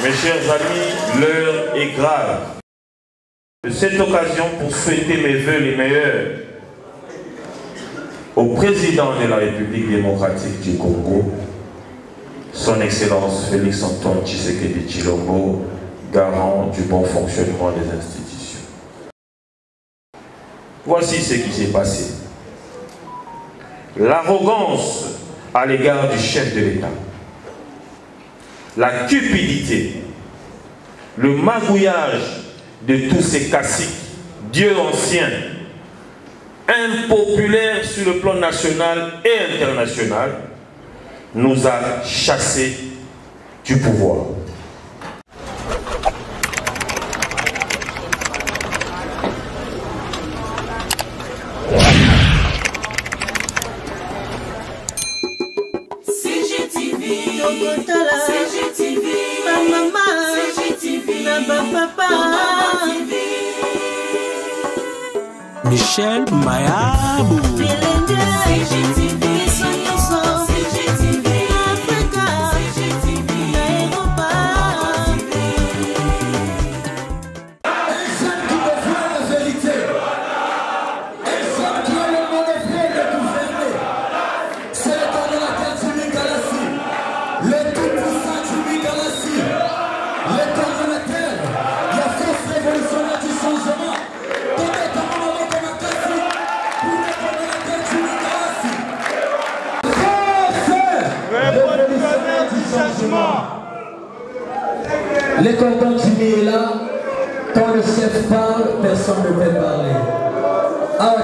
Mes chers amis, l'heure est grave. De cette occasion, pour souhaiter mes vœux les meilleurs au président de la République démocratique du Congo, son Excellence Félix Antoine Tshisekedi Tshilombo, garant du bon fonctionnement des institutions. Voici ce qui s'est passé. L'arrogance à l'égard du chef de l'État, la cupidité, le magouillage de tous ces caciques, dieux anciens, impopulaires sur le plan national et international, nous a chassés du pouvoir. Michel Mayabou. Les cordons est là, quand le chef parle, personne ne peut parler. Alors,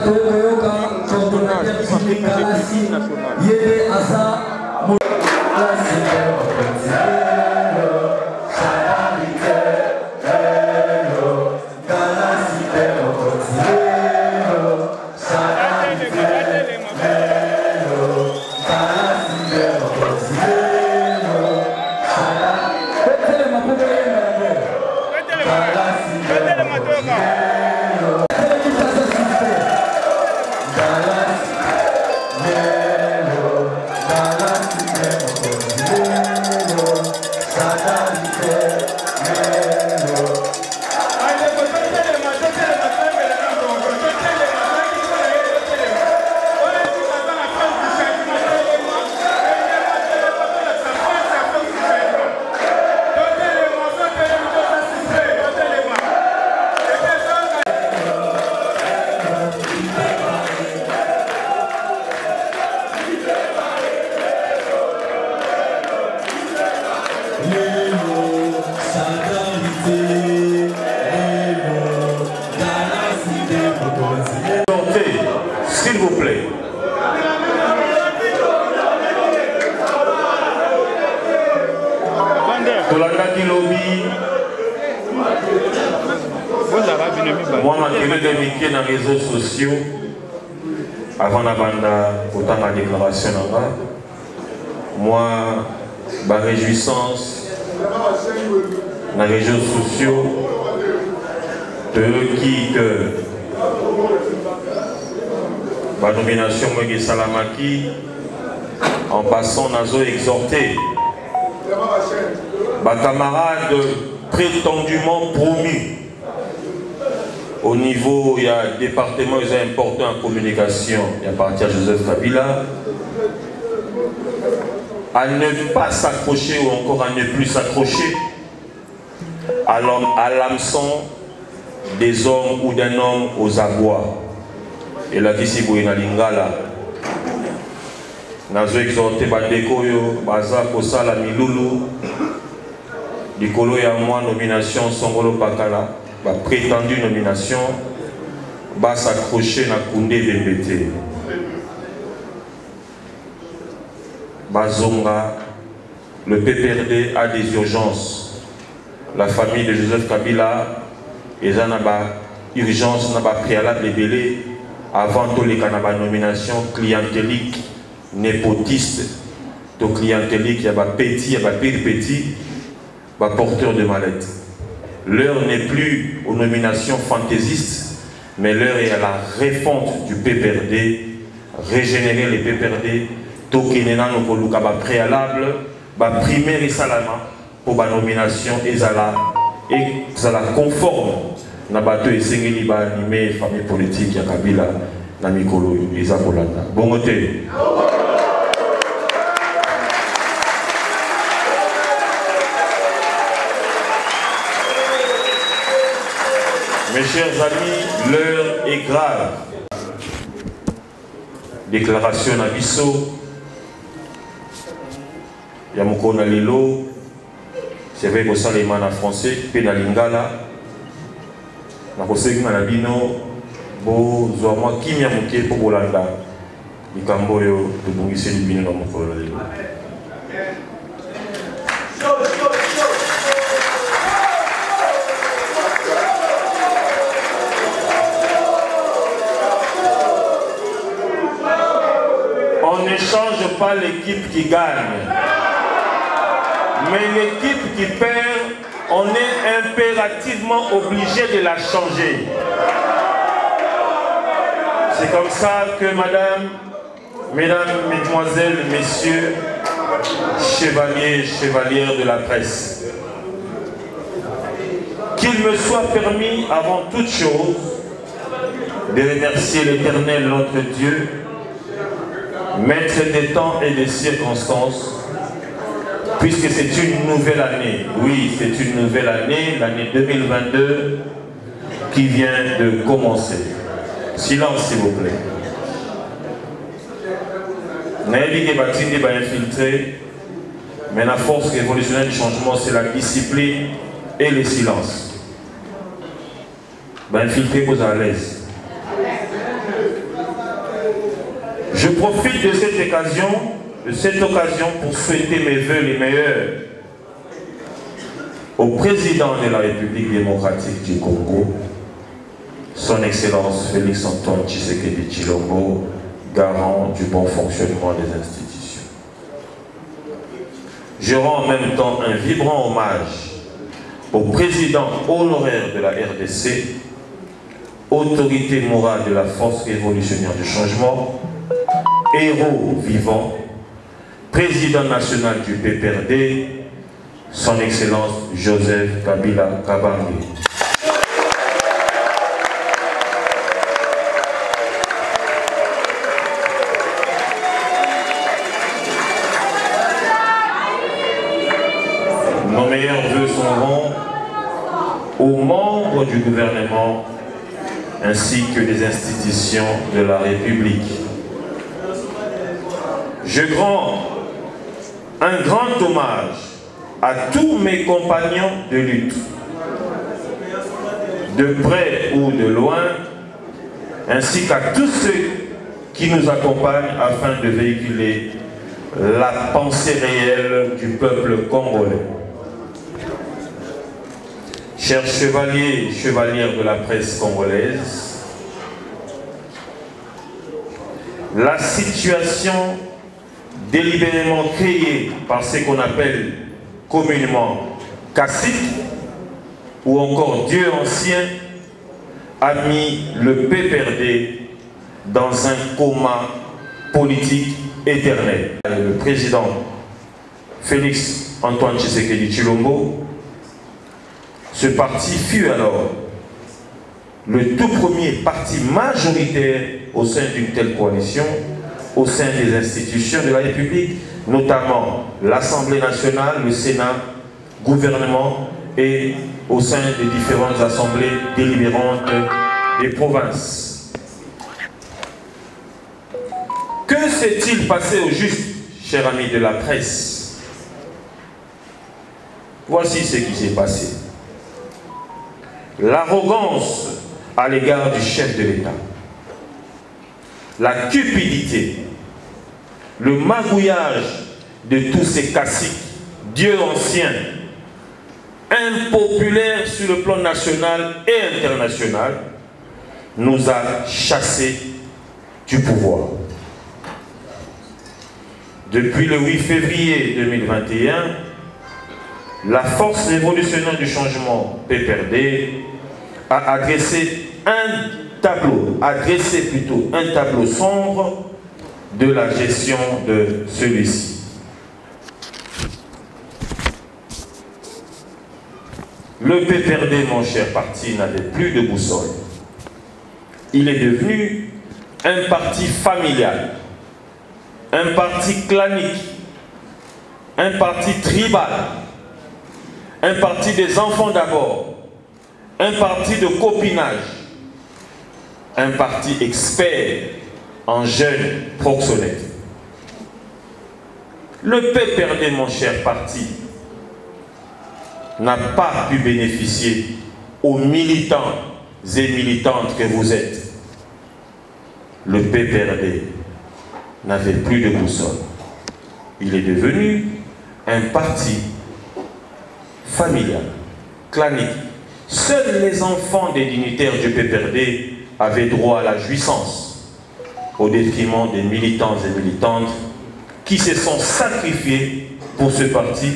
s'il vous plaît. Tolanda Kilobi, moi je de Mickey dans les réseaux sociaux avant la bande autant la déclaration là-bas. Moi, ma réjouissance dans les réseaux sociaux de qui que ma nomination Mwege Salamaki en passant nazo exhorté ma camarade prétendument promu au niveau, il y a un département important en communication, il y a partir Joseph Kabila, à ne pas s'accrocher ou encore à ne plus s'accrocher à l'hameçon des hommes ou d'un homme aux abois. Et la Kisibo na Lingala. Nazo exhorté Badekoyo, Baza Kosala Milulu, Dikolo ya moi nomination Songolo Pakala, ba prétendue nomination, ba s'accrocher na Koundé Bembete. Bazonga, le PPRD a des urgences. La famille de Joseph Kabila, et ça n'a pas urgence, n'a pas préalable libellé avant tous les nominations clientéliques, népotistes, de clientéliques, il y a des petits, il y a des petits, des porteurs de mallettes. L'heure n'est plus aux nominations fantaisistes, mais l'heure est à la refonte du PPRD, régénérer les PPRD, tokenena no koluka ba préalable, ba primaire et salama pour la nomination et ça la conforme na bateau et sengeli ba animé famille politique ya Kabila na mikolo eza kolanda. Bongo te. Mes chers amis, l'heure est grave. Déclaration à Bisso. Yamoko na lilo. C'est vrai que ça les man en français. Pénalingala. Na koseki na bino. Bo zoama kimia moké pour Bolanda. Likambo yo de bongisi libino na mokolo na lilo. On ne change pas l'équipe qui gagne. Mais l'équipe qui perd, on est impérativement obligé de la changer. C'est comme ça que mesdames, mesdemoiselles, messieurs, chevaliers, chevalières de la presse, qu'il me soit permis avant toute chose de remercier l'Éternel, notre Dieu, maître des temps et des circonstances, puisque c'est une nouvelle année. Oui, c'est une nouvelle année, l'année 2022 qui vient de commencer. Silence, s'il vous plaît. Naïvi Batindi va infiltrer, mais la force révolutionnaire du changement, c'est la discipline et le silence. Va infiltrer, vous à l'aise. Je profite de cette occasion pour souhaiter mes vœux les meilleurs au président de la République démocratique du Congo, son Excellence Félix-Antoine Tshisekedi Tshilombo, garant du bon fonctionnement des institutions. Je rends en même temps un vibrant hommage au président honoraire de la RDC, autorité morale de la force révolutionnaire du changement, héros vivant, président national du PPRD, son Excellence Joseph Kabila Kabange. Nos meilleurs vœux seront aux membres du gouvernement ainsi que des institutions de la République. Je rends un grand hommage à tous mes compagnons de lutte, de près ou de loin, ainsi qu'à tous ceux qui nous accompagnent afin de véhiculer la pensée réelle du peuple congolais. Chers chevaliers et chevalières de la presse congolaise, la situation délibérément créée par ce qu'on appelle communément cacique ou encore Dieu ancien a mis le PPRD dans un coma politique éternel. Le président Félix-Antoine Tshisekedi Tshilombo, ce parti fut alors le tout premier parti majoritaire au sein d'une telle coalition, au sein des institutions de la République, notamment l'Assemblée nationale, le Sénat, gouvernement et au sein des différentes assemblées délibérantes des provinces. Que s'est-il passé au juste, chers amis de la presse? Voici ce qui s'est passé. L'arrogance à l'égard du chef de l'État, la cupidité, le magouillage de tous ces caciques, dieux anciens, impopulaires sur le plan national et international, nous a chassés du pouvoir. Depuis le 8 février 2021, la force révolutionnaire du changement PPRD a dressé un tableau sombre de la gestion de celui-ci. Le PPRD, mon cher parti, n'avait plus de boussole. Il est devenu un parti familial, un parti clanique, un parti tribal, un parti des enfants d'abord, un parti de copinage, un parti expert en jeunes proxénètes. Le PPRD, mon cher parti, n'a pas pu bénéficier aux militants et militantes que vous êtes. Le PPRD n'avait plus de boussole. Il est devenu un parti familial, clanique. Seuls les enfants des dignitaires du PPRD avaient droit à la jouissance, au détriment des militants et militantes qui se sont sacrifiés pour ce parti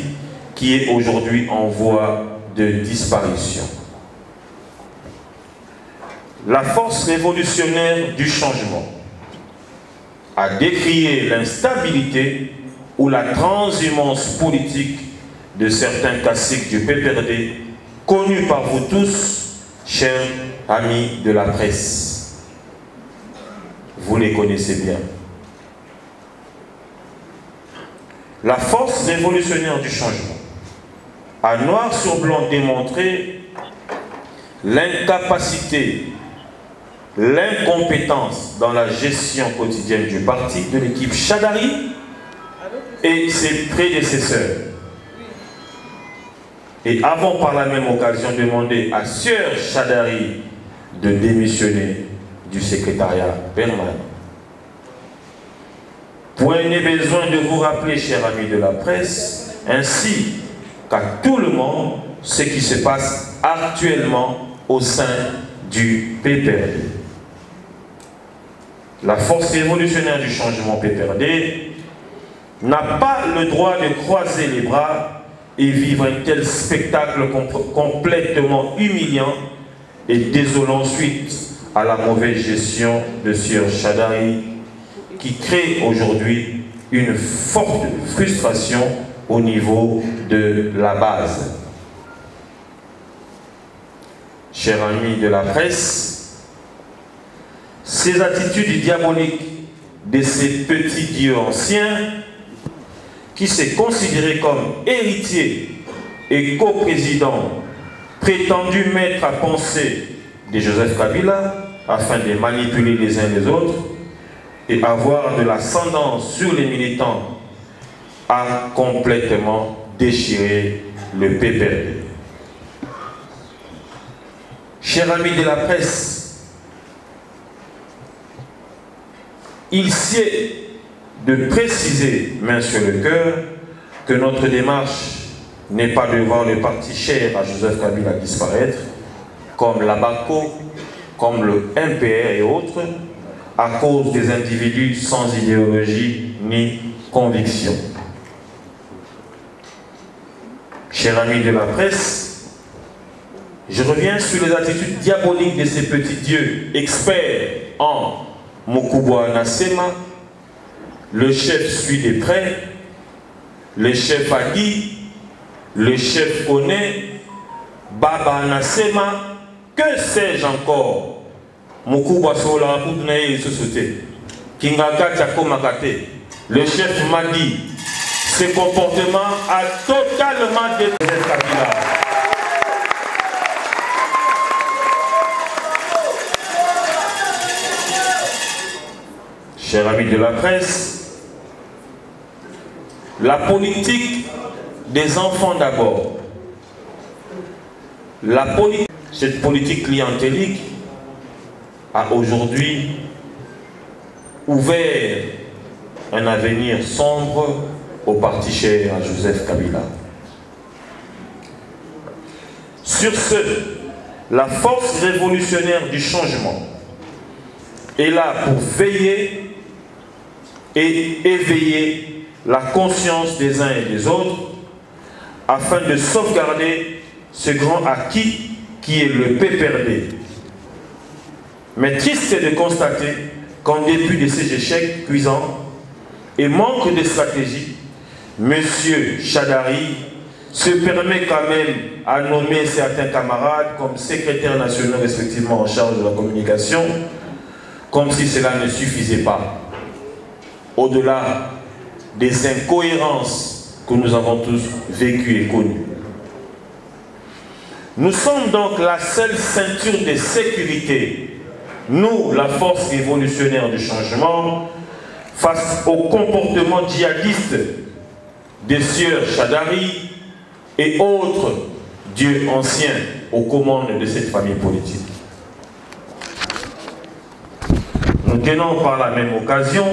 qui est aujourd'hui en voie de disparition. La force révolutionnaire du changement a décrié l'instabilité ou la transhumance politique de certains caciques du PPRD, connus par vous tous, chers amis de la presse. Vous les connaissez bien. La force révolutionnaire du changement a noir sur blanc démontré l'incapacité, l'incompétence dans la gestion quotidienne du parti de l'équipe Chadari et ses prédécesseurs. Et avons par la même occasion demandé à Sieur Chadari de démissionner du secrétariat permanent. Point n'est besoin de vous rappeler, chers amis de la presse, ainsi qu'à tout le monde, ce qui se passe actuellement au sein du PPRD. La force révolutionnaire du changement PPRD n'a pas le droit de croiser les bras et vivre un tel spectacle complètement humiliant et désolant suite à la mauvaise gestion de Sieur Chadari, qui crée aujourd'hui une forte frustration au niveau de la base. Chers amis de la presse, ces attitudes diaboliques de ces petits dieux anciens qui s'est considéré comme héritier et coprésident prétendu maître à penser de Joseph Kabila afin de manipuler les uns les autres et avoir de l'ascendance sur les militants, a complètement déchiré le PPRD. Chers amis de la presse, il sied de préciser, main sur le cœur, que notre démarche n'est pas de voir le parti cher à Joseph Kabila disparaître, comme l'ABACO, comme le MPR et autres, à cause des individus sans idéologie ni conviction. Chers amis de la presse, je reviens sur les attitudes diaboliques de ces petits dieux experts en Mukubwa Nasema. Le chef suit de près, le chef a dit, le chef connaît, Baba Nasema, que sais-je encore? Mukubwa Sola Poutnae Sosote, Kingaka Tchako Makate. Le chef m'a dit, ce comportement a totalement détruit Kabila. Chers amis de la presse, la politique des enfants d'abord, cette politique clientélique a aujourd'hui ouvert un avenir sombre au parti cher à Joseph Kabila. Sur ce, la force révolutionnaire du changement est là pour veiller et éveiller la conscience des uns et des autres afin de sauvegarder ce grand acquis qui est le PPRD. Mais triste est de constater qu'en dépit de ces échecs cuisants et manque de stratégie, M. Chadari se permet quand même à nommer certains camarades comme secrétaires nationaux respectivement en charge de la communication, comme si cela ne suffisait pas. Au-delà des incohérences que nous avons tous vécues et connues. Nous sommes donc la seule ceinture de sécurité, nous, la force révolutionnaire du changement, face au comportement djihadiste des sieurs Chadari et autres dieux anciens aux commandes de cette famille politique. Nous tenons par la même occasion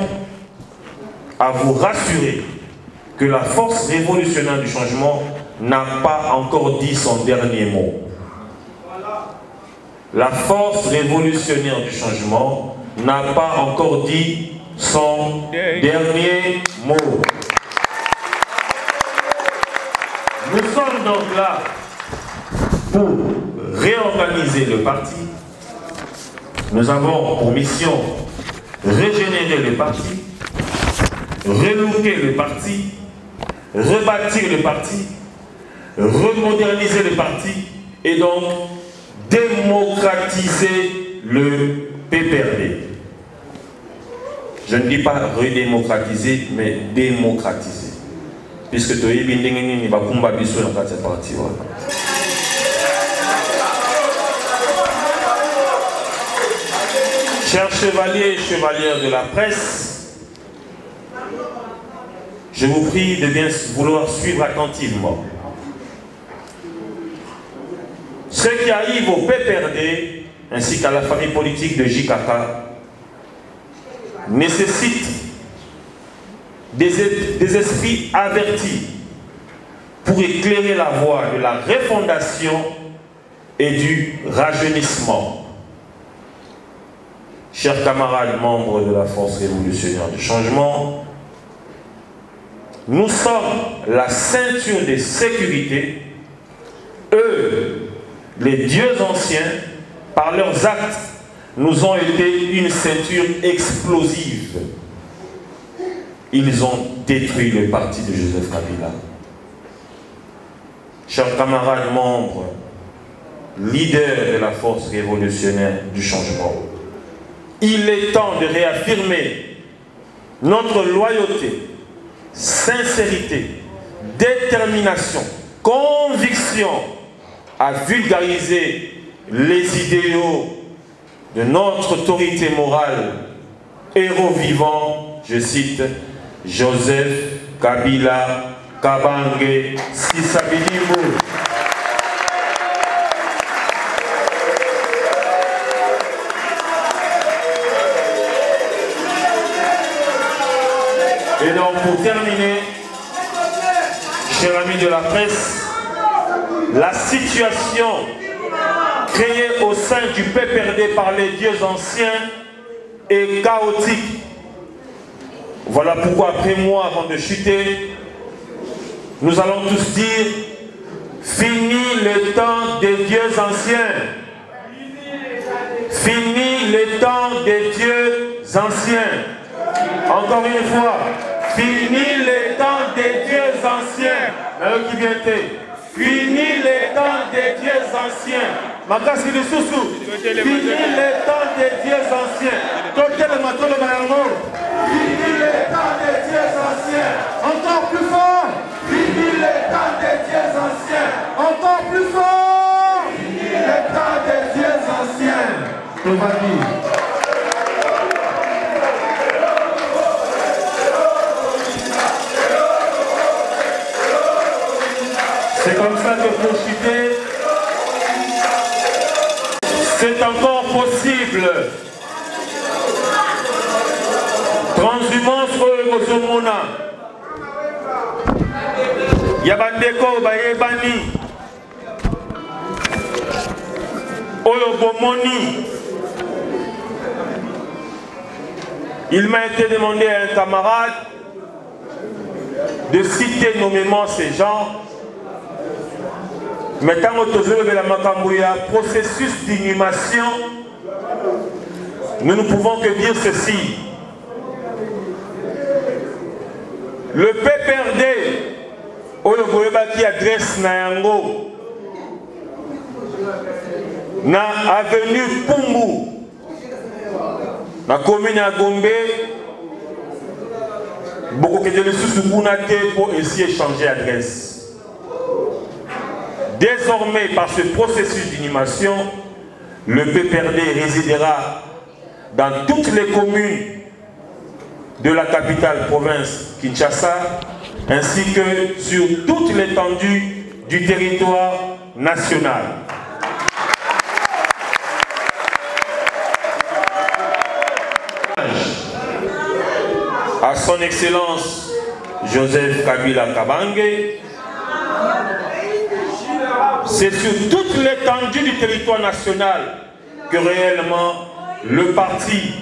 à vous rassurer que la force révolutionnaire du changement n'a pas encore dit son dernier mot. La force révolutionnaire du changement n'a pas encore dit son dernier mot. Nous sommes donc là pour réorganiser le parti. Nous avons pour mission régénérer le parti, relooker le parti, rebâtir le parti, remoderniser le parti et donc démocratiser le PPRD. Je ne dis pas redémocratiser, mais démocratiser. Puisque tu es va combattre dans cette partie. Chers chevaliers et chevalières de la presse, je vous prie de bien vouloir suivre attentivement. Ce qui arrive au PPRD ainsi qu'à la famille politique de JKK nécessite des esprits avertis pour éclairer la voie de la refondation et du rajeunissement. Chers camarades membres de la force révolutionnaire du changement, nous sommes la ceinture de sécurité. Eux, les dieux anciens, par leurs actes, nous ont été une ceinture explosive. Ils ont détruit le parti de Joseph Kabila. Chers camarades membres, leaders de la force révolutionnaire du changement, il est temps de réaffirmer notre loyauté, sincérité, détermination, conviction à vulgariser les idéaux de notre autorité morale, héros vivant, je cite, Joseph Kabila Kabange Sisabilimou. Et donc pour terminer, chers amis de la presse, la situation créée au sein du PPRD par les dieux anciens est chaotique. Voilà pourquoi après moi, avant de chuter, nous allons tous dire fini le temps des dieux anciens. Fini le temps des dieux anciens. Encore une fois, fini le temps des dieux anciens. Qui vient fini le temps des dieux anciens. Makasi de Soussou. Fini le temps des dieux anciens. Fini le temps des dieux anciens. Encore plus fort. Fini le temps des dieux anciens. Encore plus fort. Fini le temps des dieux anciens. Tout va dire. C'est comme ça que pour chuter, c'est encore possible. Transhumance Ozomona. Yabandeko Bayebani. Oyo Bomoni. Il m'a été demandé à un camarade de citer nommément ces gens. Mais quand on a la Macambouya, processus d'inhumation, nous ne pouvons que dire ceci. Le PPRD, qui adresse Nayango, na avenue Pumbu, na commune à Gombe, beaucoup de gens pour essayer de changer d'adresse. Désormais, par ce processus d'inhumation, le PPRD résidera dans toutes les communes de la capitale province Kinshasa, ainsi que sur toute l'étendue du territoire national. À son Excellence Joseph Kabila Kabange, c'est sur toute l'étendue du territoire national que réellement le parti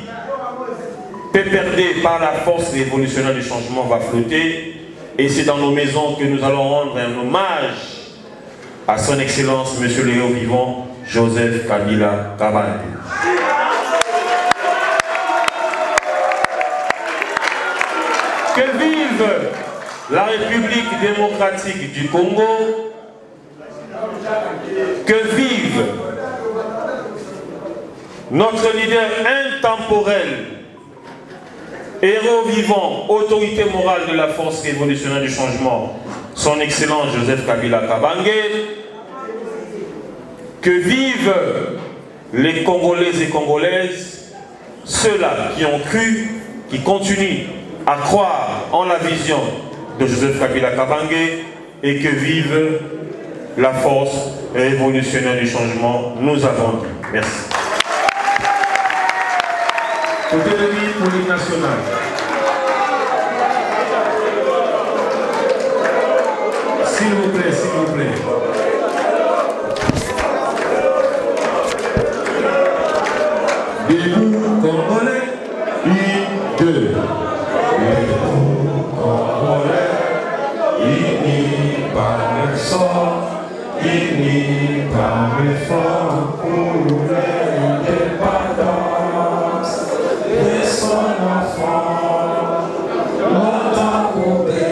PPRD par la force révolutionnaire du changement va flotter, et c'est dans nos maisons que nous allons rendre un hommage à son Excellence Monsieur Léo Vivant Joseph Kabila Kabange. Que vive la République démocratique du Congo, que vive notre leader intemporel, héros vivant, autorité morale de la force révolutionnaire du changement, son Excellence Joseph Kabila Kabange. Que vivent les Congolais et Congolaises, ceux-là qui ont cru, qui continuent à croire en la vision de Joseph Kabila Kabange, et que vive la force révolutionnaire du changement. Nous avons dit merci. Côté de l'île pour l'île nationale. S'il vous plaît, s'il vous plaît. Debout Congolais, une, deux. Debout Congolais, unis par le sang, unis par le front pour l'indépendance de son enfant, longtemps courbé,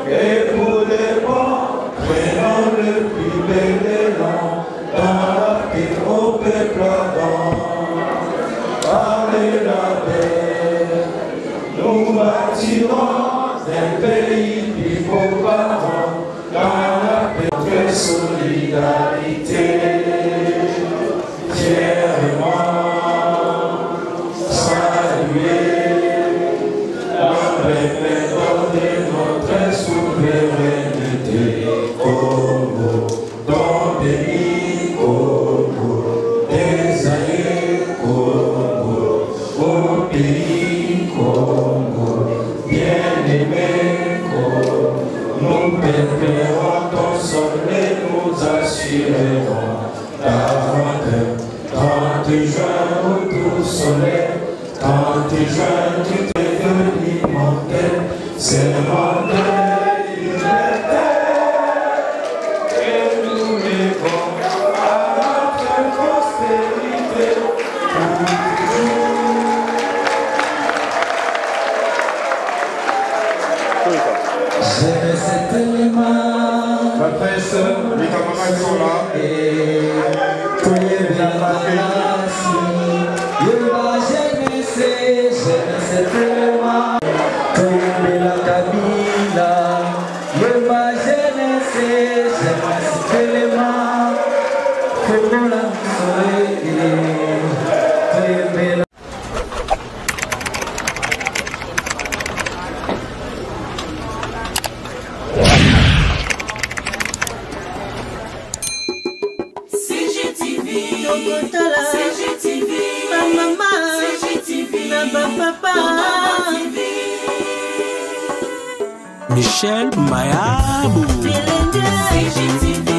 et pour les bons, prenons le plus bel élan dans la paix au peuple ardent. Allez la paix, nous bâtirons un pays plus beau parent dans la paix de solidarité. Fièrement notre souveraineté, Congo, dans des pays Congo, des années Congo, au pays Congo, bien-aimé Congo, nous préférons ton soleil, nous assurerons ta 30 juin au doux soleil, 30 juin tu t'es venu monter. C'est le monde de liberté et nous vivons à notre prospérité pour toujours. J'aime cet élément. La presse, les camarades sont là. Et tout est bien passé. J'aime cet élément. La Kabila, le ma jeunesse, j'aime cet élément, comment la soirée, CGTV, ma maman, CGTV, ma papa. Michel Mayabou. CGTV.